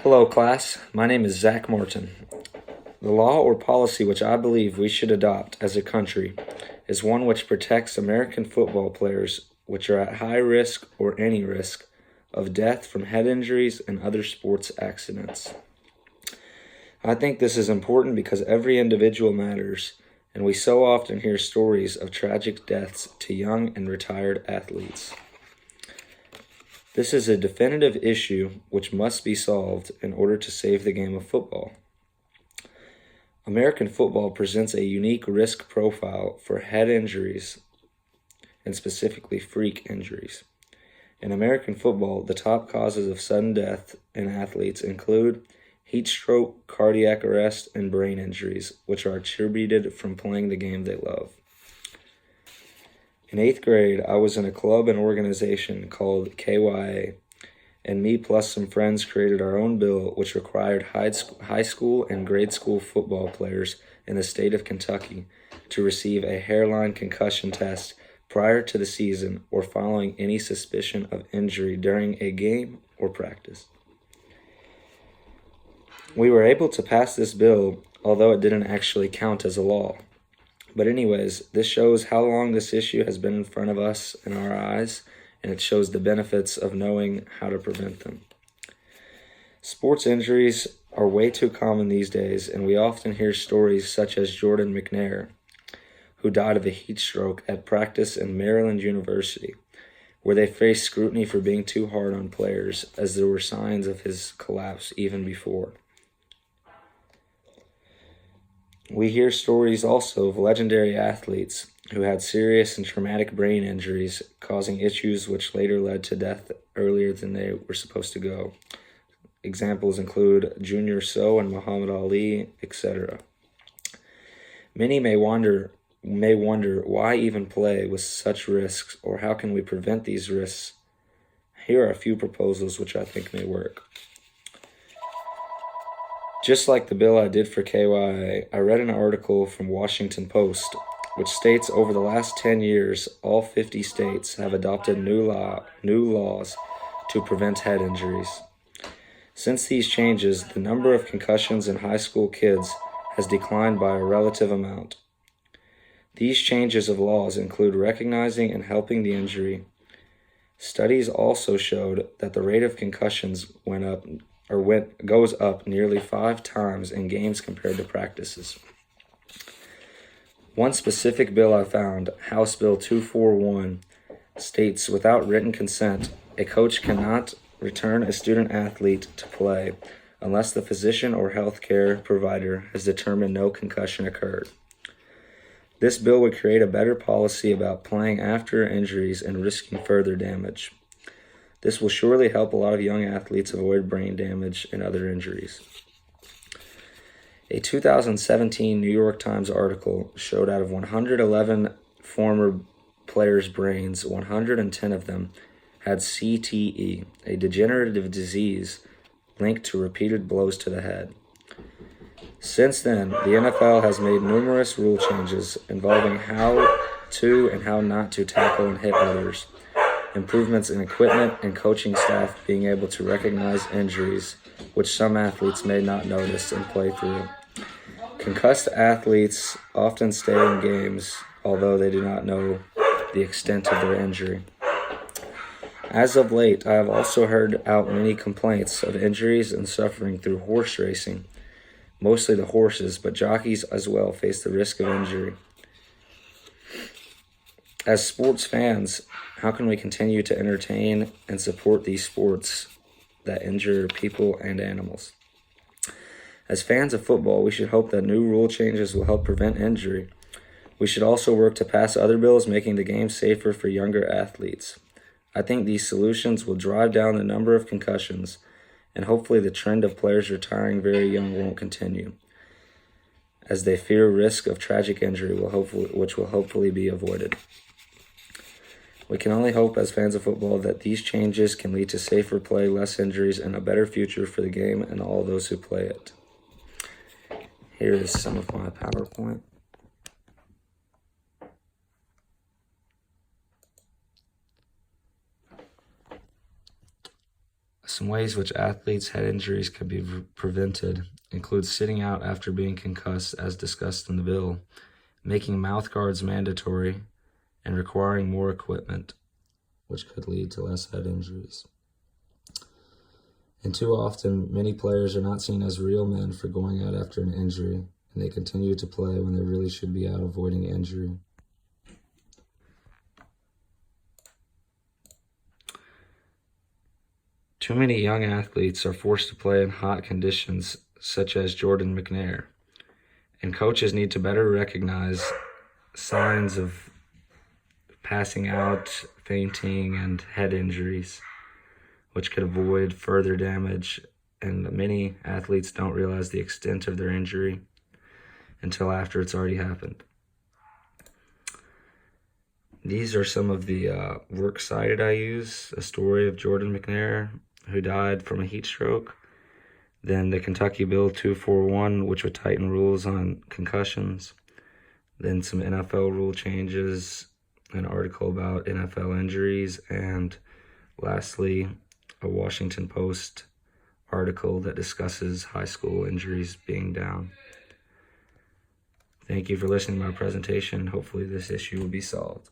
Hello, class. My name is Zach Martin. The law or policy which I believe we should adopt as a country is one which protects American football players which are at high risk or any risk of death from head injuries and other sports accidents. I think this is important because every individual matters, and we so often hear stories of tragic deaths to young and retired athletes. This is a definitive issue which must be solved in order to save the game of football. American football presents a unique risk profile for head injuries, and specifically freak injuries. In American football, the top causes of sudden death in athletes include heat stroke, cardiac arrest, and brain injuries, which are attributed from playing the game they love. In 8th grade, I was in a club and organization called KYA, and me plus some friends created our own bill which required high school and grade school football players in the state of Kentucky to receive a hairline concussion test prior to the season or following any suspicion of injury during a game or practice. We were able to pass this bill, although it didn't actually count as a law. But anyways, this shows how long this issue has been in front of us in our eyes, and it shows the benefits of knowing how to prevent them. Sports injuries are way too common these days, and we often hear stories such as Jordan McNair, who died of a heat stroke at practice in Maryland University, where they faced scrutiny for being too hard on players, as there were signs of his collapse even before. We hear stories also of legendary athletes who had serious and traumatic brain injuries, causing issues which later led to death earlier than they were supposed to go. Examples include Junior Seau and Muhammad Ali, etc. Many may wonder why even play with such risks, or how can we prevent these risks. Here are a few proposals which I think may work. Just like the bill I did for KYA, I read an article from Washington Post which states over the last 10 years, all 50 states have adopted new laws to prevent head injuries. Since these changes, the number of concussions in high school kids has declined by a relative amount. These changes of laws include recognizing and helping the injury. Studies also showed that the rate of concussions goes up nearly 5 times in games compared to practices. One specific bill I found, House Bill 241, states without written consent, a coach cannot return a student athlete to play unless the physician or health care provider has determined no concussion occurred. This bill would create a better policy about playing after injuries and risking further damage. This will surely help a lot of young athletes avoid brain damage and other injuries. A 2017 New York Times article showed out of 111 former players' brains, 110 of them had CTE, a degenerative disease linked to repeated blows to the head. Since then, the NFL has made numerous rule changes involving how to and how not to tackle and hit others, improvements in equipment and coaching staff being able to recognize injuries, which some athletes may not notice and play through. Concussed athletes often stay in games, although they do not know the extent of their injury. As of late, I have also heard out many complaints of injuries and suffering through horse racing. Mostly the horses, but jockeys as well face the risk of injury. As sports fans, how can we continue to entertain and support these sports that injure people and animals? As fans of football, we should hope that new rule changes will help prevent injury. We should also work to pass other bills making the game safer for younger athletes. I think these solutions will drive down the number of concussions, and hopefully the trend of players retiring very young won't continue, as they fear risk of tragic injury which will hopefully be avoided. We can only hope as fans of football that these changes can lead to safer play, less injuries, and a better future for the game and all those who play it. Here is some of my PowerPoint. Some ways which athletes' head injuries can be prevented include sitting out after being concussed, as discussed in the bill, making mouth guards mandatory, and requiring more equipment, which could lead to less head injuries. And too often, many players are not seen as real men for going out after an injury, and they continue to play when they really should be out avoiding injury. Too many young athletes are forced to play in hot conditions, such as Jordan McNair, and coaches need to better recognize signs of passing out, fainting, and head injuries, which could avoid further damage. And many athletes don't realize the extent of their injury until after it's already happened. These are some of the works cited I use: a story of Jordan McNair, who died from a heat stroke, then the Kentucky Bill 241, which would tighten rules on concussions, then some NFL rule changes, an article about NFL injuries, and lastly, a Washington Post article that discusses high school injuries being down. Thank you for listening to my presentation. Hopefully this issue will be solved.